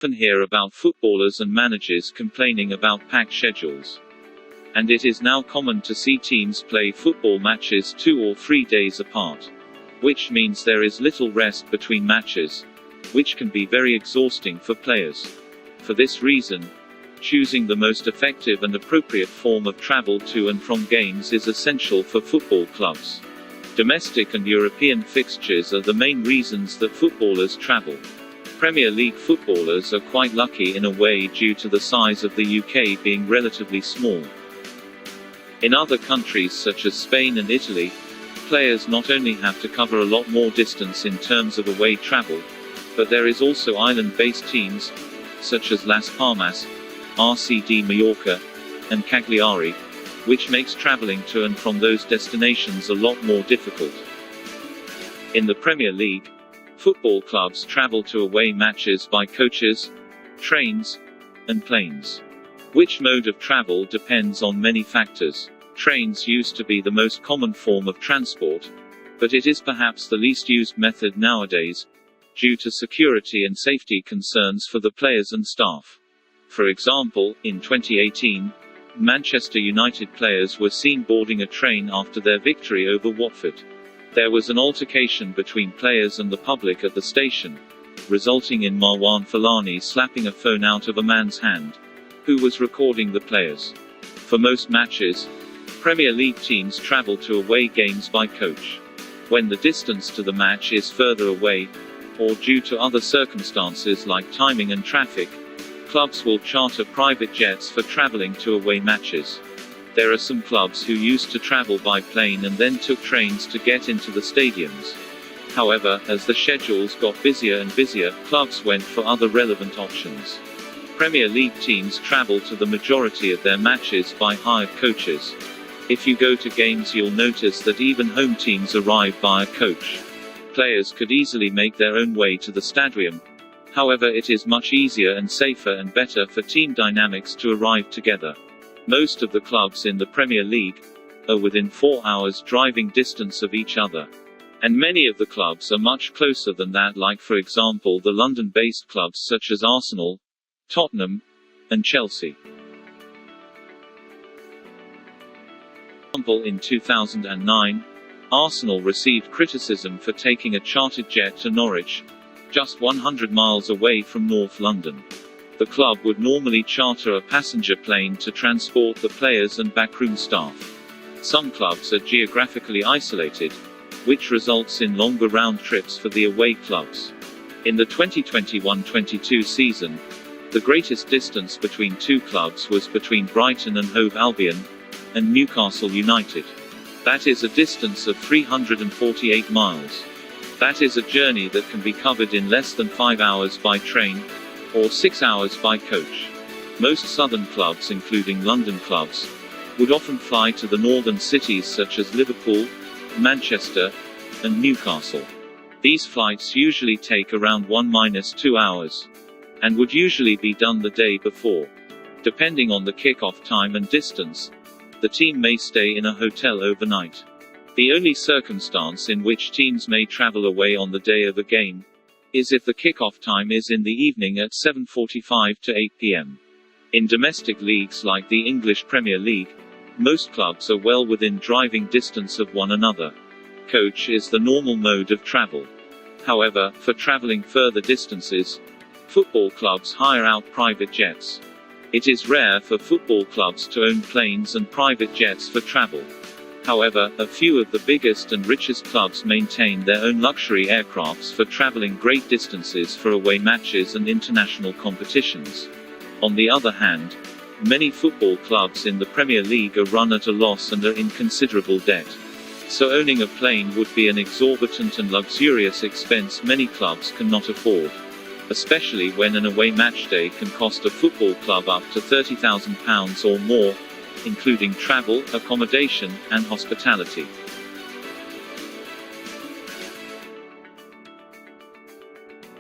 often hear about footballers and managers complaining about packed schedules. And it is now common to see teams play football matches 2 or 3 days apart. Which means there is little rest between matches, which can be very exhausting for players. For this reason, choosing the most effective and appropriate form of travel to and from games is essential for football clubs. Domestic and European fixtures are the main reasons that footballers travel. Premier League footballers are quite lucky in a way due to the size of the UK being relatively small. In other countries such as Spain and Italy, players not only have to cover a lot more distance in terms of away travel, but there is also island-based teams, such as Las Palmas, RCD Mallorca, and Cagliari, which makes traveling to and from those destinations a lot more difficult. In the Premier League, football clubs travel to away matches by coaches, trains, and planes. Which mode of travel depends on many factors. Trains used to be the most common form of transport, but it is perhaps the least used method nowadays, due to security and safety concerns for the players and staff. For example, in 2018, Manchester United players were seen boarding a train after their victory over Watford. There was an altercation between players and the public at the station, resulting in Marwan Fellaini slapping a phone out of a man's hand, who was recording the players. For most matches, Premier League teams travel to away games by coach. When the distance to the match is further away, or due to other circumstances like timing and traffic, clubs will charter private jets for traveling to away matches. There are some clubs who used to travel by plane and then took trains to get into the stadiums. However, as the schedules got busier and busier, clubs went for other relevant options. Premier League teams travel to the majority of their matches by hired coaches. If you go to games, you'll notice that even home teams arrive by a coach. Players could easily make their own way to the stadium. However, it is much easier and safer and better for team dynamics to arrive together. Most of the clubs in the Premier League are within 4 hours driving distance of each other. And many of the clubs are much closer than that, like for example the London-based clubs such as Arsenal, Tottenham, and Chelsea. In 2009, Arsenal received criticism for taking a chartered jet to Norwich, just 100 miles away from North London. The club would normally charter a passenger plane to transport the players and backroom staff. Some clubs are geographically isolated, which results in longer round trips for the away clubs. In the 2021-22 season, the greatest distance between two clubs was between Brighton and Hove Albion, and Newcastle United. That is a distance of 348 miles. That is a journey that can be covered in less than 5 hours by train, or 6 hours by coach. Most southern clubs, including London clubs, would often fly to the northern cities such as Liverpool, Manchester, and Newcastle. These flights usually take around 1–2 hours, and would usually be done the day before. Depending on the kick-off time and distance, the team may stay in a hotel overnight. The only circumstance in which teams may travel away on the day of a game is if the kick-off time is in the evening at 7:45 to 8 p.m. In domestic leagues like the English Premier League, most clubs are well within driving distance of one another. Coach is the normal mode of travel. However, for traveling further distances, football clubs hire out private jets. It is rare for football clubs to own planes and private jets for travel. However, a few of the biggest and richest clubs maintain their own luxury aircrafts for traveling great distances for away matches and international competitions. On the other hand, many football clubs in the Premier League are run at a loss and are in considerable debt. So owning a plane would be an exorbitant and luxurious expense many clubs cannot afford. Especially when an away match day can cost a football club up to £30,000 or more, including travel, accommodation, and hospitality.